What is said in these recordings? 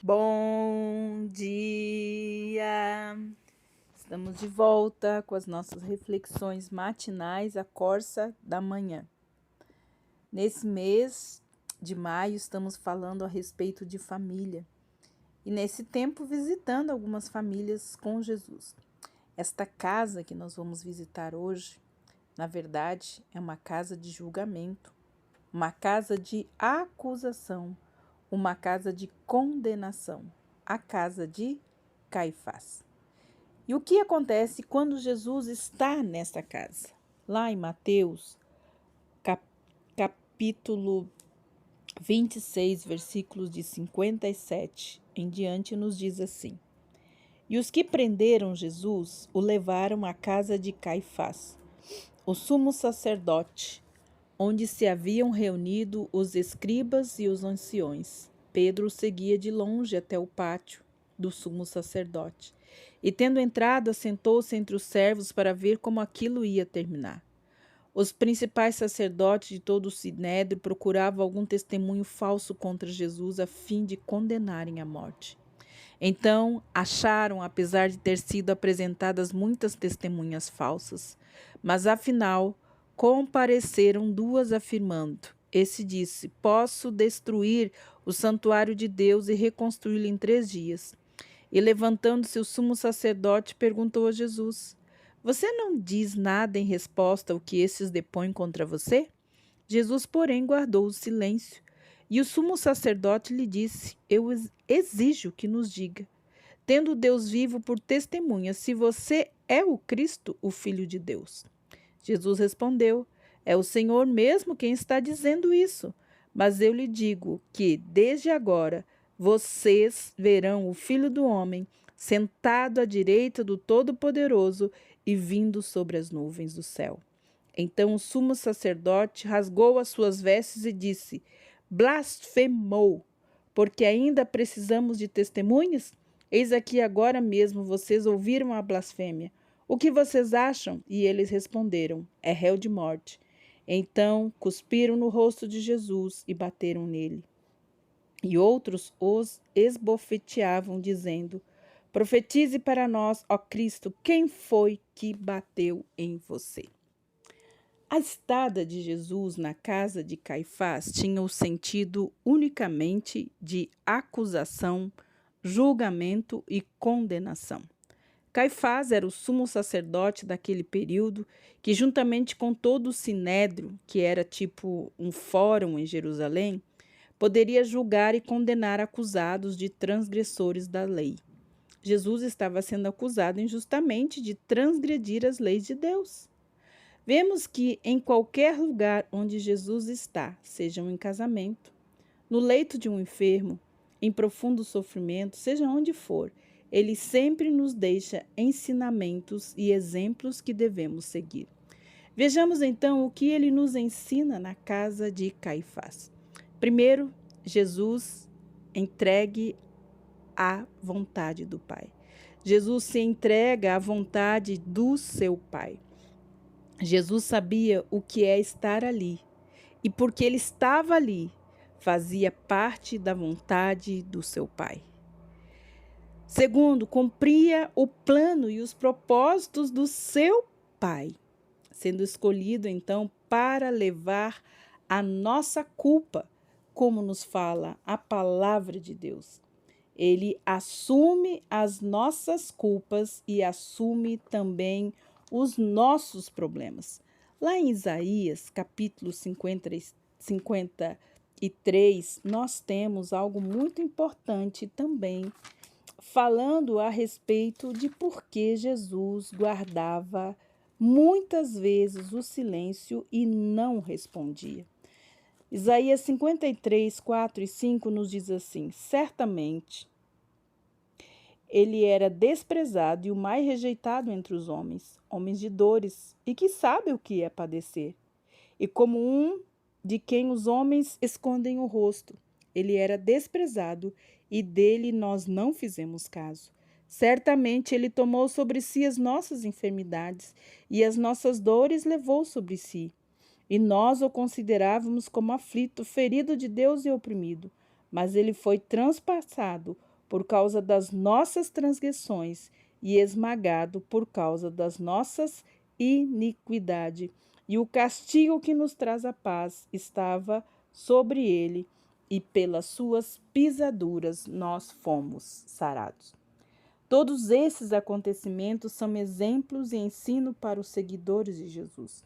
Bom dia! Estamos de volta com as nossas reflexões matinais à Corsa da Manhã. Nesse mês de maio, estamos falando a respeito de família e, nesse tempo, visitando algumas famílias com Jesus. Esta casa que nós vamos visitar hoje, na verdade, é uma casa de julgamento, uma casa de acusação, uma casa de condenação, a casa de Caifás. E o que acontece quando Jesus está nesta casa? Lá em Mateus, capítulo 26, versículos de 57 em diante, nos diz assim: E os que prenderam Jesus o levaram à casa de Caifás, o sumo sacerdote, onde se haviam reunido os escribas e os anciões. Pedro o seguia de longe até o pátio do sumo sacerdote, e tendo entrado, assentou-se entre os servos para ver como aquilo ia terminar. Os principais sacerdotes de todo o sinédrio procuravam algum testemunho falso contra Jesus a fim de condenarem à morte. Então acharam, apesar de ter sido apresentadas muitas testemunhas falsas, mas afinal compareceram duas afirmando. Esse disse: Posso destruir o santuário de Deus e reconstruí-lo em 3 dias. E levantando-se o sumo sacerdote, perguntou a Jesus: Você não diz nada em resposta ao que esses depõem contra você? Jesus, porém, guardou o silêncio. E o sumo sacerdote lhe disse: Eu exijo que nos diga, tendo Deus vivo por testemunha, se você é o Cristo, o Filho de Deus. Jesus respondeu: É o Senhor mesmo quem está dizendo isso. Mas eu lhe digo que, desde agora, vocês verão o Filho do Homem sentado à direita do Todo-Poderoso e vindo sobre as nuvens do céu. Então o sumo sacerdote rasgou as suas vestes e disse: Blasfemou! Porque ainda precisamos de testemunhas? Eis aqui agora mesmo vocês ouviram a blasfêmia. O que vocês acham? E eles responderam: É réu de morte. Então cuspiram no rosto de Jesus e bateram nele. E outros os esbofeteavam, dizendo: Profetize para nós, ó Cristo, quem foi que bateu em você? A estada de Jesus na casa de Caifás tinha o sentido unicamente de acusação, julgamento e condenação. Caifás era o sumo sacerdote daquele período que, juntamente com todo o sinédrio, que era tipo um fórum em Jerusalém, poderia julgar e condenar acusados de transgressores da lei. Jesus estava sendo acusado injustamente de transgredir as leis de Deus. Vemos que em qualquer lugar onde Jesus está, seja em casamento, no leito de um enfermo, em profundo sofrimento, seja onde for, ele sempre nos deixa ensinamentos e exemplos que devemos seguir. Vejamos então o que ele nos ensina na casa de Caifás. Primeiro, Jesus entregue à vontade do Pai. Jesus se entrega à vontade do seu Pai. Jesus sabia o que é estar ali, e porque ele estava ali, fazia parte da vontade do seu Pai. Segundo, cumpria o plano e os propósitos do seu Pai, sendo escolhido então para levar a nossa culpa, como nos fala a palavra de Deus. Ele assume as nossas culpas e assume também os nossos problemas. Lá em Isaías, capítulo 53, nós temos algo muito importante também, falando a respeito de por que Jesus guardava muitas vezes o silêncio e não respondia. Isaías 53, 4 e 5 nos diz assim: Certamente ele era desprezado e o mais rejeitado entre os homens, homens de dores, e que sabe o que é padecer. E como um de quem os homens escondem o rosto, ele era desprezado e dele nós não fizemos caso. Certamente ele tomou sobre si as nossas enfermidades e as nossas dores levou sobre si. E nós o considerávamos como aflito, ferido de Deus e oprimido. Mas ele foi transpassado por causa das nossas transgressões e esmagado por causa das nossas iniquidades. E o castigo que nos traz a paz estava sobre ele, e pelas suas pisaduras nós fomos sarados. Todos esses acontecimentos são exemplos e ensino para os seguidores de Jesus.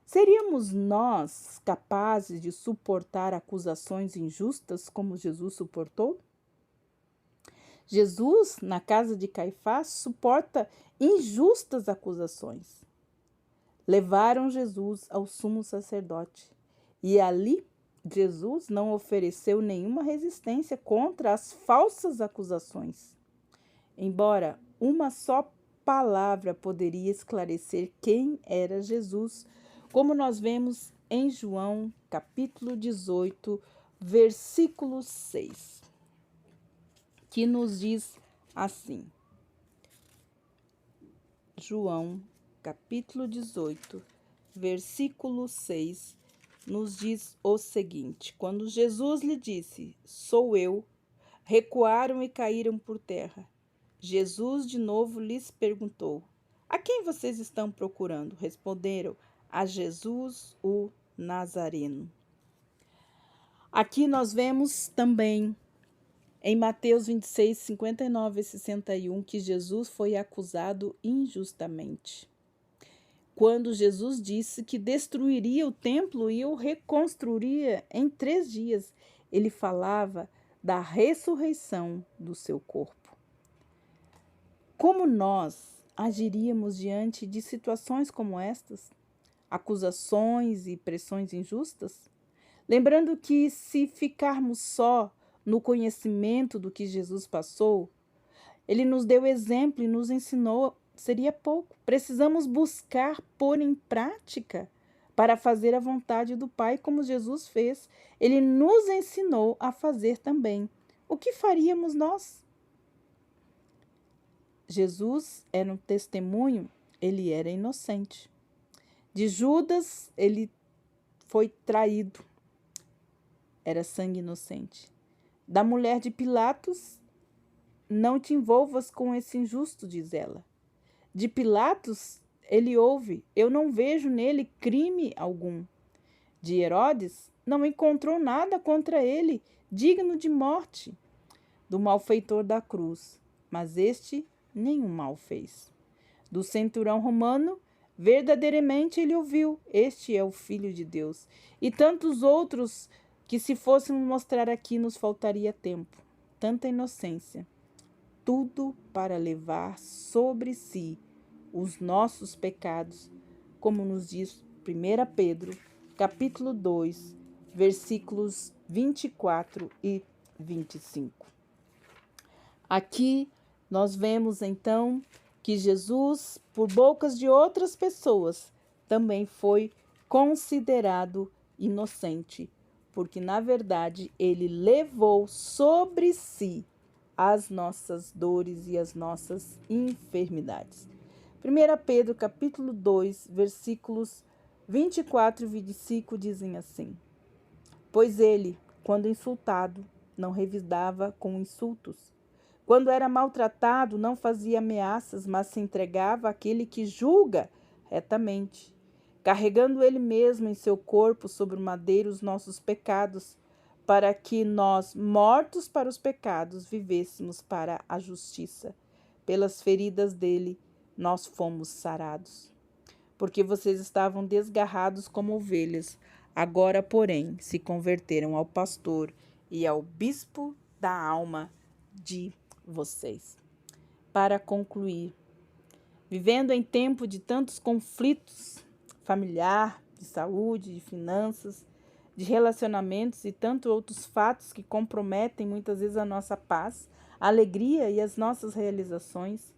Seríamos nós capazes de suportar acusações injustas como Jesus suportou? Jesus, na casa de Caifás, suporta injustas acusações. Levaram Jesus ao sumo sacerdote e ali Jesus não ofereceu nenhuma resistência contra as falsas acusações. Embora uma só palavra poderia esclarecer quem era Jesus, como nós vemos em João, capítulo 18, versículo 6, que nos diz assim. João, capítulo 18, versículo 6, nos diz o seguinte: quando Jesus lhe disse, sou eu, recuaram e caíram por terra. Jesus de novo lhes perguntou, a quem vocês estão procurando? Responderam, a Jesus o Nazareno. Aqui nós vemos também em Mateus 26, 59 e 61 que Jesus foi acusado injustamente. Quando Jesus disse que destruiria o templo e o reconstruiria em 3 dias, ele falava da ressurreição do seu corpo. Como nós agiríamos diante de situações como estas? Acusações e pressões injustas? Lembrando que se ficarmos só no conhecimento do que Jesus passou, ele nos deu exemplo e nos ensinou, seria pouco. Precisamos buscar pôr em prática para fazer a vontade do Pai como Jesus fez. Ele nos ensinou a fazer também. O que faríamos nós? Jesus era um testemunho, ele era inocente. De Judas, ele foi traído, era sangue inocente. Da mulher de Pilatos, não te envolvas com esse injusto, diz ela. De Pilatos, ele ouve, eu não vejo nele crime algum. De Herodes, não encontrou nada contra ele, digno de morte. Do malfeitor da cruz, mas este nenhum mal fez. Do centurião romano, verdadeiramente ele ouviu, este é o Filho de Deus. E tantos outros que se fôssemos mostrar aqui nos faltaria tempo. Tanta inocência. Tudo para levar sobre si os nossos pecados, como nos diz 1 Pedro, capítulo 2, versículos 24 e 25. Aqui nós vemos então que Jesus, por bocas de outras pessoas, também foi considerado inocente, porque na verdade ele levou sobre si as nossas dores e as nossas enfermidades. 1 Pedro capítulo 2, versículos 24 e 25 dizem assim: pois ele, quando insultado, não revidava com insultos. Quando era maltratado, não fazia ameaças, mas se entregava àquele que julga retamente, carregando ele mesmo em seu corpo sobre o madeiro os nossos pecados, para que nós, mortos para os pecados, vivêssemos para a justiça. Pelas feridas dele, nós fomos sarados. Porque vocês estavam desgarrados como ovelhas, agora, porém, se converteram ao pastor e ao bispo da alma de vocês. Para concluir, vivendo em tempo de tantos conflitos familiar, de saúde, de finanças, de relacionamentos e tantos outros fatos que comprometem muitas vezes a nossa paz, a alegria e as nossas realizações,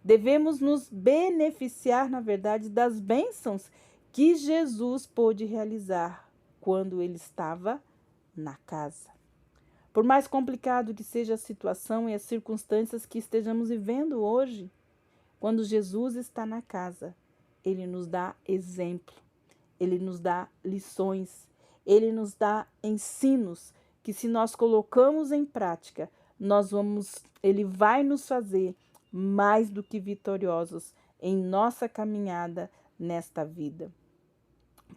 devemos nos beneficiar, na verdade, das bênçãos que Jesus pôde realizar quando ele estava na casa. Por mais complicado que seja a situação e as circunstâncias que estejamos vivendo hoje, quando Jesus está na casa, ele nos dá exemplo, ele nos dá lições, ele nos dá ensinos que, se nós colocamos em prática, Ele vai nos fazer mais do que vitoriosos em nossa caminhada nesta vida.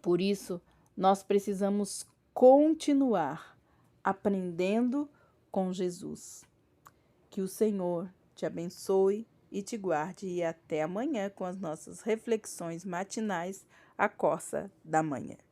Por isso, nós precisamos continuar aprendendo com Jesus. Que o Senhor te abençoe e te guarde, e até amanhã com as nossas reflexões matinais, a Corsa da Manhã.